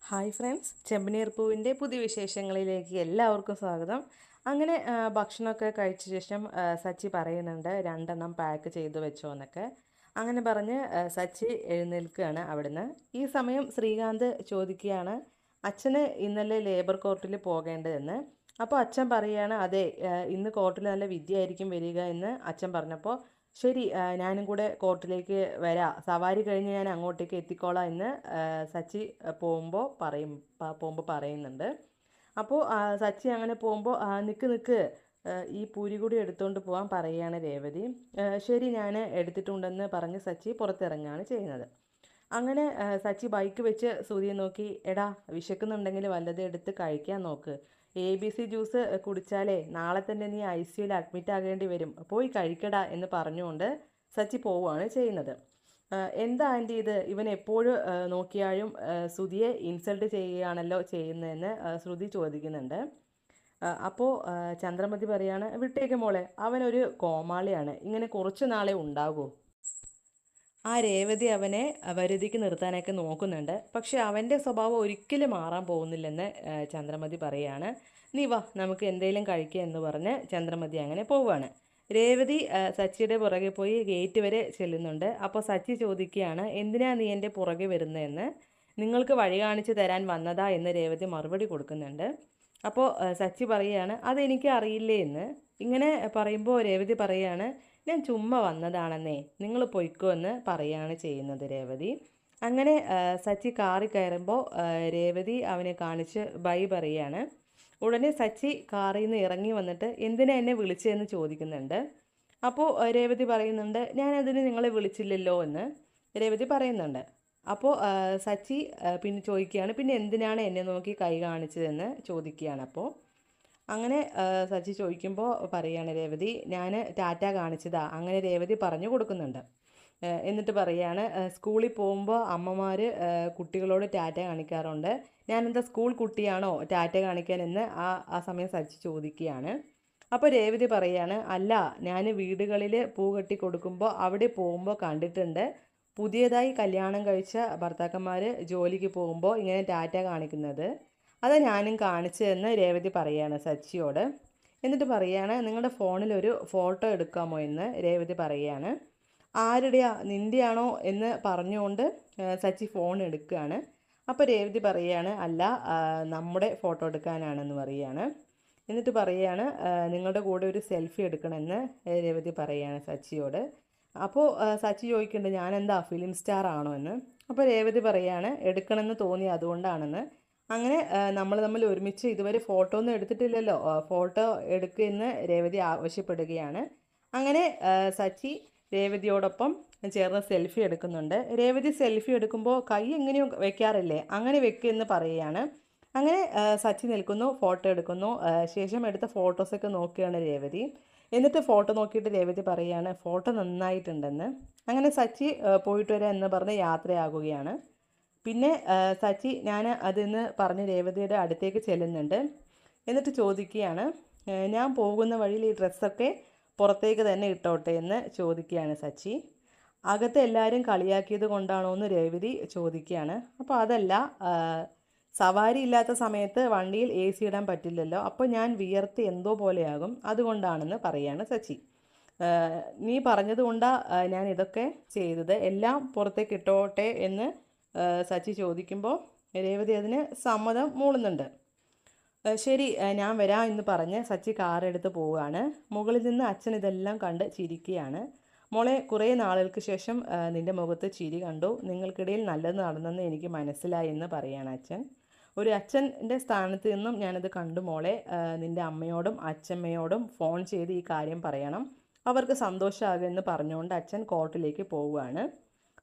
Hi friends, ചെമ്പനീർ പൂവിൻ്റെ പുതിയ വിശേഷങ്ങളിലേക്ക് എല്ലാവർക്കും സ്വാഗതം. അങ്ങനെ ഭക്ഷണമൊക്കെ കഴിച്ച ശേഷം സച്ചി പറയുന്നുണ്ട് 2 പാക്ക് ചെയ്തു വെച്ചോ എന്നൊക്കെ. അങ്ങനെ പറഞ്ഞ് സച്ചി എഴുന്നേൽക്കുകയാണ് അവിടുന്ന്. ഈ സമയം ശ്രീകാന്ത് ചോദിക്കുകയാണ് അച്ഛന് ഇന്നലെ ലേബർ കോർട്ടിൽ പോകേണ്ടതെന്ന്. അപ്പോൾ അച്ഛൻ പറയുകയാണ് അതെ, ഇന്ന് കോർട്ടിൽ നല്ല വിധിയായിരിക്കും വരിക എന്ന് അച്ഛൻ പറഞ്ഞപ്പോൾ ശരി, ഞാനും കൂടെ കോർട്ടിലേക്ക് വരാം, സവാരി കഴിഞ്ഞ് ഞാൻ അങ്ങോട്ടേക്ക് എത്തിക്കോളാം എന്ന് സച്ചി പോകുമ്പോൾ പറയുന്നുണ്ട്. അപ്പോൾ സച്ചി അങ്ങനെ പോകുമ്പോൾ നിൽക്ക് നിൽക്ക്, ഈ പൂരി കൂടി എടുത്തുകൊണ്ട് പോകാൻ പറയുകയാണ് രേവതി. ശരി, ഞാൻ എടുത്തിട്ടുണ്ടെന്ന് പറഞ്ഞ് സച്ചി പുറത്തിറങ്ങുകയാണ് ചെയ്യുന്നത്. അങ്ങനെ സച്ചി ബൈക്ക് വെച്ച് സൂര്യയെ നോക്കി, എടാ വിശക്കുന്നുണ്ടെങ്കിൽ വല്ലതും എടുത്ത് കഴിക്കാൻ നോക്ക്, ABC ജ്യൂസ് കുടിച്ചാലേ നാളെ തന്നെ നീ ICUയിൽ അഡ്മിറ്റ് ആകേണ്ടി വരും, പോയി കഴിക്കടാ എന്ന് പറഞ്ഞുകൊണ്ട് സച്ചി പോവുകയാണ് ചെയ്യുന്നത്. എന്താ ആൻറ്റി ഇത്, ഇവൻ എപ്പോഴും നോക്കിയാലും ശ്രുതിയെ ഇൻസൾട്ട് ചെയ്യുകയാണല്ലോ ചെയ്യുന്നതെന്ന് ശ്രുതി ചോദിക്കുന്നുണ്ട്. അപ്പോൾ ചന്ദ്രമതി പറയാണ് വിട്ടേക്ക് മോളെ, അവനൊരു കോമാളിയാണ്, ഇങ്ങനെ കുറച്ച് നാളെ ഉണ്ടാകൂ. ആ രേവതി അവനെ വരുതിക്ക് നിർത്താനൊക്കെ നോക്കുന്നുണ്ട്, പക്ഷെ അവൻ്റെ സ്വഭാവം ഒരിക്കലും മാറാൻ പോകുന്നില്ലെന്ന് ചന്ദ്രമതി പറയാണ്. നീ വാ, നമുക്ക് എന്തെങ്കിലും കഴിക്കുക എന്ന് പറഞ്ഞ് ചന്ദ്രമതി അങ്ങനെ പോവുകയാണ്. രേവതി സച്ചിയുടെ പുറകെ പോയി ഗേറ്റ് വരെ ചെല്ലുന്നുണ്ട്. അപ്പോൾ സച്ചി ചോദിക്കുകയാണ് എന്തിനാ നീ എൻ്റെ പുറകെ വരുന്നതെന്ന്. നിങ്ങൾക്ക് വഴി കാണിച്ചു തരാൻ വന്നതാ എന്ന് രേവതി മറുപടി കൊടുക്കുന്നുണ്ട്. അപ്പോൾ സച്ചി പറയുകയാണ് അതെനിക്ക് അറിയില്ലേ എന്ന്. ഇങ്ങനെ പറയുമ്പോൾ രേവതി പറയുകയാണ് ഞാൻ ചുമ്മാ വന്നതാണെന്നേ, നിങ്ങൾ പൊയ്ക്കോ എന്ന് പറയുകയാണ് ചെയ്യുന്നത് രേവതി. അങ്ങനെ സച്ചി കാറിൽ കയറുമ്പോൾ രേവതി അവനെ കാണിച്ച് ബൈ പറയുകയാണ്. ഉടനെ സച്ചി കാറിൽ നിന്ന് ഇറങ്ങി വന്നിട്ട് എന്തിനാ എന്നെ വിളിച്ചതെന്ന് ചോദിക്കുന്നുണ്ട്. അപ്പോൾ രേവതി പറയുന്നുണ്ട് ഞാനതിന് നിങ്ങളെ വിളിച്ചില്ലല്ലോ എന്ന് രേവതി പറയുന്നുണ്ട്. അപ്പോൾ സച്ചി പിന്നെ ചോദിക്കുകയാണ് പിന്നെ എന്തിനാണ് എന്നെ നോക്കി കൈ കാണിച്ചതെന്ന് ചോദിക്കുകയാണ്. അപ്പോൾ അങ്ങനെ സച്ചി ചോദിക്കുമ്പോൾ പറയുകയാണ് രേവതി ഞാൻ ടാറ്റ കാണിച്ചതാ, അങ്ങനെ രേവതി പറഞ്ഞു കൊടുക്കുന്നുണ്ട്. എന്നിട്ട് പറയുകയാണ് സ്കൂളിൽ പോകുമ്പോൾ അമ്മമാർ കുട്ടികളോട് ടാറ്റ കാണിക്കാറുണ്ട്, ഞാനെന്താ സ്കൂൾ കുട്ടിയാണോ ടാറ്റ കാണിക്കാൻ എന്ന് ആ സമയം സച്ചി ചോദിക്കുകയാണ്. അപ്പോൾ രേവതി പറയുകയാണ് അല്ല, ഞാൻ വീടുകളിൽ പൂ കെട്ടി കൊടുക്കുമ്പോൾ അവിടെ പോകുമ്പോൾ കണ്ടിട്ടുണ്ട്, പുതിയതായി കല്യാണം കഴിച്ച ഭർത്താക്കന്മാർ ജോലിക്ക് പോകുമ്പോൾ ഇങ്ങനെ ടാറ്റ കാണിക്കുന്നത്, അത് ഞാനും കാണിച്ചതെന്ന് രേവതി പറയുകയാണ് സച്ചിയോട്. എന്നിട്ട് പറയുകയാണ് നിങ്ങളുടെ ഫോണിലൊരു ഫോട്ടോ എടുക്കാമോ എന്ന് രേവതി പറയുകയാണ്. ആരുടെയാ, നിൻ്റെയാണോ എന്ന് പറഞ്ഞുകൊണ്ട് സച്ചി ഫോൺ എടുക്കുകയാണ്. അപ്പോൾ രേവതി പറയുകയാണ് അല്ല, നമ്മുടെ ഫോട്ടോ എടുക്കാനാണെന്ന് പറയുകയാണ്. എന്നിട്ട് പറയുകയാണ് നിങ്ങളുടെ കൂടെ ഒരു സെൽഫി എടുക്കണമെന്ന് രേവതി പറയുകയാണ് സച്ചിയോട്. അപ്പോൾ സച്ചി ചോദിക്കുന്നുണ്ട് ഞാനെന്താ ഫിലിം സ്റ്റാർ ആണോ എന്ന്. അപ്പോൾ രേവതി പറയുകയാണ് എടുക്കണമെന്ന് തോന്നി അതുകൊണ്ടാണെന്ന്. അങ്ങനെ നമ്മൾ തമ്മിൽ ഒരുമിച്ച് ഇതുവരെ ഫോട്ടോ ഒന്നും എടുത്തിട്ടില്ലല്ലോ, ഫോട്ടോ എടുക്കുമെന്ന് രേവതി ആവശ്യപ്പെടുകയാണ്. അങ്ങനെ സച്ചി രേവതിയോടൊപ്പം ചേർന്ന് സെൽഫി എടുക്കുന്നുണ്ട്. രേവതി സെൽഫി എടുക്കുമ്പോൾ കൈ എങ്ങനെയോ വെക്കാറില്ലേ, അങ്ങനെ വെക്കുമെന്ന് പറയുകയാണ്. അങ്ങനെ സച്ചി നിൽക്കുന്നു, ഫോട്ടോ എടുക്കുന്നു. ശേഷം എടുത്ത ഫോട്ടോസൊക്കെ നോക്കുകയാണ് രേവതി. എന്നിട്ട് ഫോട്ടോ നോക്കിയിട്ട് രേവതി പറയുകയാണ് ഫോട്ടോ നന്നായിട്ടുണ്ടെന്ന്. അങ്ങനെ സച്ചി പോയിട്ട് വരാം എന്ന് പറഞ്ഞ് യാത്രയാകുകയാണ്. പിന്നെ സച്ചി ഞാൻ അതെന്ന് പറഞ്ഞ് രേവതിയുടെ അടുത്തേക്ക് ചെല്ലുന്നുണ്ട്. എന്നിട്ട് ചോദിക്കുകയാണ് ഞാൻ പോകുന്ന വഴിയിൽ ഈ ഡ്രസ്സൊക്കെ പുറത്തേക്ക് തന്നെ ഇട്ടോട്ടെ എന്ന് ചോദിക്കുകയാണ് സച്ചി. അകത്ത് എല്ലാവരും കളിയാക്കിയത് കൊണ്ടാണോ എന്ന് രേവതി ചോദിക്കുകയാണ്. അപ്പോൾ അതല്ല, സവാരി ഇല്ലാത്ത സമയത്ത് വണ്ടിയിൽ AC ഇടാൻ പറ്റില്ലല്ലോ, അപ്പോൾ ഞാൻ വിയർത്ത് എന്തോ പോലെയാകും, അതുകൊണ്ടാണെന്ന് പറയുകയാണ് സച്ചി. നീ പറഞ്ഞതുകൊണ്ടാണ് ഞാൻ ഇതൊക്കെ ചെയ്തത്, എല്ലാം പുറത്തേക്ക് ഇട്ടോട്ടെ എന്ന് സച്ചി ചോദിക്കുമ്പോൾ രേവതി അതിന് സമ്മതം മൂളുന്നുണ്ട്. ശരി, ഞാൻ വരാം എന്ന് പറഞ്ഞ് സച്ചി കാറെടുത്ത് പോവുകയാണ്. മുകളിൽ നിന്ന് അച്ഛൻ ഇതെല്ലാം കണ്ട് ചിരിക്കുകയാണ്. മോളെ, കുറേ നാളുകൾക്ക് ശേഷം നിൻ്റെ മുഖത്ത് ചിരി കണ്ടു, നിങ്ങൾക്കിടയിൽ നല്ലത് നടന്നെന്ന് എനിക്ക് മനസ്സിലായി എന്ന് പറയുകയാണ് അച്ഛൻ. ഒരു അച്ഛൻ്റെ സ്ഥാനത്ത് നിന്നും ഞാനത് കണ്ടു മോളെ, നിൻ്റെ അമ്മയോടും അച്ഛമ്മയോടും ഫോൺ ചെയ്ത് ഈ കാര്യം പറയണം, അവർക്ക് സന്തോഷമാകുമെന്ന് പറഞ്ഞുകൊണ്ട് അച്ഛൻ കോർട്ടിലേക്ക് പോവുകയാണ്.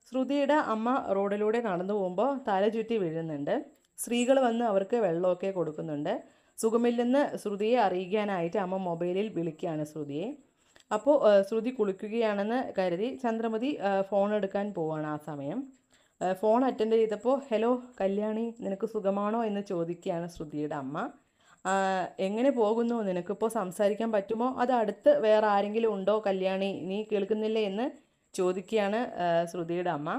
ശ്രുതിയുടെ അമ്മ റോഡിലൂടെ നടന്നു പോകുമ്പോൾ തല ചുറ്റി വീഴുന്നുണ്ട്. സ്ത്രീകൾ വന്ന് അവർക്ക് വെള്ളമൊക്കെ കൊടുക്കുന്നുണ്ട്. സുഖമില്ലെന്ന് ശ്രുതിയെ അറിയിക്കാനായിട്ട് അമ്മ മൊബൈലിൽ വിളിക്കുകയാണ് ശ്രുതിയെ. അപ്പോൾ ശ്രുതി കുളിക്കുകയാണെന്ന് കരുതി ചന്ദ്രമതി ഫോൺ എടുക്കാൻ പോവുകയാണ്. ആ സമയം ഫോൺ അറ്റൻഡ് ചെയ്തപ്പോൾ ഹലോ കല്യാണി, നിനക്ക് സുഖമാണോ എന്ന് ചോദിക്കുകയാണ് ശ്രുതിയുടെ അമ്മ. എങ്ങനെ പോകുന്നു, നിനക്കിപ്പോൾ സംസാരിക്കാൻ പറ്റുമോ, അത് അടുത്ത് വേറെ ആരെങ്കിലും ഉണ്ടോ കല്യാണി, നീ കേൾക്കുന്നില്ലേ എന്ന് ചോദിക്കുകയാണ് ശ്രുതിയുടെ അമ്മ.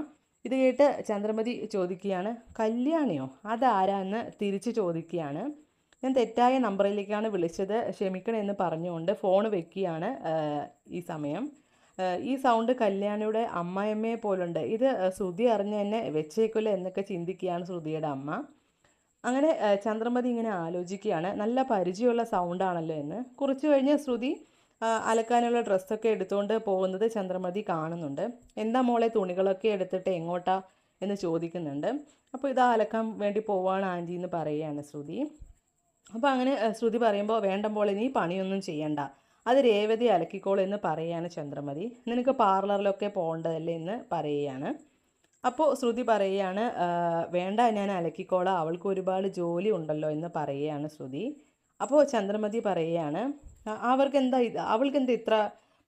ഇത് കേട്ട് ചന്ദ്രമതി ചോദിക്കുകയാണ്, കല്യാണിയോ അതാരാന്ന് തിരിച്ച് ചോദിക്കുകയാണ്. ഞാൻ തെറ്റായ നമ്പറിലേക്കാണ് വിളിച്ചത്, ക്ഷമിക്കണമെന്ന് പറഞ്ഞുകൊണ്ട് ഫോൺ വെക്കുകയാണ്. ഈ സമയം ഈ സൗണ്ട് കല്യാണിയുടെ അമ്മായിയമ്മയെ പോലുണ്ട്, ഇത് ശ്രുതി അറിഞ്ഞ് എന്നെ വെച്ചേക്കില്ല എന്നൊക്കെ ചിന്തിക്കുകയാണ് ശ്രുതിയുടെ അമ്മ. അങ്ങനെ ചന്ദ്രമതി ഇങ്ങനെ ആലോചിക്കുകയാണ്, നല്ല പരിചയമുള്ള സൗണ്ടാണല്ലോ എന്ന്. കുറച്ച് കഴിഞ്ഞ് ശ്രുതി അലക്കാനുള്ള ഡ്രസ്സൊക്കെ എടുത്തുകൊണ്ട് പോകുന്നത് ചന്ദ്രമതി കാണുന്നുണ്ട്. എന്താ മോളെ തുണികളൊക്കെ എടുത്തിട്ട് എങ്ങോട്ടാ എന്ന് ചോദിക്കുന്നുണ്ട്. അപ്പോൾ ഇതാ അലക്കാൻ വേണ്ടി പോവാണ് ആൻറ്റി എന്ന് പറയുകയാണ് ശ്രുതി. അപ്പോൾ അങ്ങനെ ശ്രുതി പറയുമ്പോൾ, വേണ്ട മോളെ നീ പണിയൊന്നും ചെയ്യണ്ട, അത് രേവതി അലക്കിക്കോളൂ എന്ന് പറയുകയാണ് ചന്ദ്രമതി. നിനക്ക് പാർലറിലൊക്കെ പോകേണ്ടതല്ലേ എന്ന് പറയുകയാണ്. അപ്പോൾ ശ്രുതി പറയുകയാണ്, വേണ്ട ഞാൻ അലക്കിക്കോളാം, അവൾക്ക് ഒരുപാട് ജോലി ഉണ്ടല്ലോ എന്ന് പറയുകയാണ് ശ്രുതി. അപ്പോൾ ചന്ദ്രമതി പറയുകയാണ്, അവൾക്ക് എന്താ ഇത്ര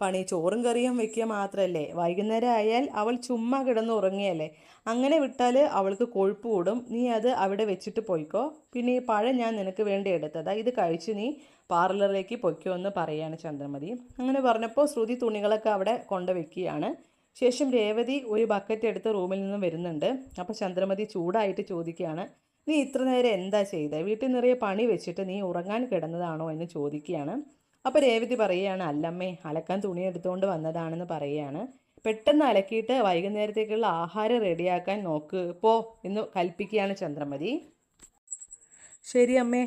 പണി, ചോറും കറിയും വെക്കുക മാത്രമല്ലേ, വൈകുന്നേരം ആയാൽ അവൾ ചുമ്മാ കിടന്ന് ഉറങ്ങിയല്ലേ, അങ്ങനെ വിട്ടാൽ അവൾക്ക് കൊഴുപ്പ് കൂടും, നീ അത് അവിടെ വെച്ചിട്ട് പോയിക്കോ, പിന്നെ ഈ പഴം ഞാൻ നിനക്ക് വേണ്ടി എടുത്തതാ, ഇത് കഴിച്ച് നീ പാർലറിലേക്ക് പൊയ്ക്കോ എന്ന് പറയുകയാണ് ചന്ദ്രമതി. അങ്ങനെ പറഞ്ഞപ്പോൾ ശ്രുതി തുണികളൊക്കെ അവിടെ കൊണ്ടുവയ്ക്കുകയാണ്. ശേഷം രേവതി ഒരു ബക്കറ്റ് എടുത്ത് റൂമിൽ നിന്നും വരുന്നുണ്ട്. അപ്പോൾ ചന്ദ്രമതി ചൂടായിട്ട് ചോദിക്കുകയാണ്, നീ ഇത്ര നേരം എന്താ ചെയ്തത്, വീട്ടിൽ നിറയെ പണി വെച്ചിട്ട് നീ ഉറങ്ങാൻ കിടന്നതാണോ എന്ന് ചോദിക്കുകയാണ്. അപ്പോൾ രേവതി പറയുകയാണ്, അല്ലമ്മേ അലക്കാൻ തുണി എടുത്തുകൊണ്ട് വന്നതാണെന്ന് പറയുകയാണ്. പെട്ടെന്ന് അലക്കിയിട്ട് വൈകുന്നേരത്തേക്കുള്ള ആഹാരം റെഡിയാക്കാൻ നോക്ക് പോ എന്ന് കൽപ്പിക്കുകയാണ് ചന്ദ്രമതി. ശരി അമ്മേ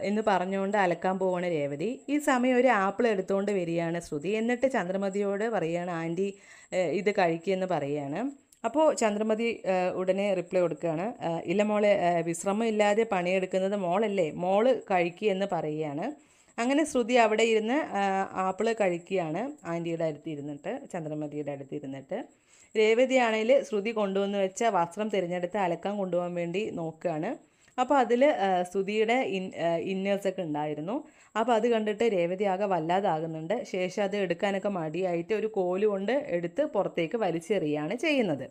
എന്ന് പറഞ്ഞുകൊണ്ട് അലക്കാൻ പോവാണ് രേവതി. ഈ സമയം ഒരു ആപ്പിൾ എടുത്തുകൊണ്ട് വരികയാണ് ശ്രുതി. എന്നിട്ട് ചന്ദ്രമതിയോട് പറയുകയാണ്, ആൻറ്റി ഇത് കഴിക്കുമെന്ന് പറയുകയാണ്. അപ്പോൾ ചന്ദ്രമതി ഉടനെ റിപ്ലൈ കൊടുക്കുകയാണ്, ഇല്ല മോളെ, വിശ്രമം ഇല്ലാതെ പണിയെടുക്കുന്നത് മോളല്ലേ, മോള് കഴിക്കുക എന്ന് പറയുകയാണ്. അങ്ങനെ ശ്രുതി അവിടെ ഇരുന്ന് ആപ്പിൾ കഴിക്കുകയാണ് ആൻറ്റിയുടെ അടുത്ത് ഇരുന്നിട്ട്, ചന്ദ്രമതിയുടെ അടുത്ത് ഇരുന്നിട്ട്. രേവതിയാണെങ്കിൽ ശ്രുതി കൊണ്ടുവന്ന് വെച്ച വസ്ത്രം തിരഞ്ഞെടുത്ത് അലക്കാൻ കൊണ്ടുപോകാൻ വേണ്ടി നോക്കുകയാണ്. അപ്പോൾ അതിൽ ശ്രുതിയുടെ ഇന്നേഴ്സൊക്കെ ഉണ്ടായിരുന്നു. അപ്പോൾ അത് കണ്ടിട്ട് രേവതി ആകെ വല്ലാതാകുന്നുണ്ട്. ശേഷം അത് എടുക്കാനൊക്കെ മടിയായിട്ട് ഒരു കോല് കൊണ്ട് എടുത്ത് പുറത്തേക്ക് വലിച്ചെറിയാണ് ചെയ്യുന്നത്.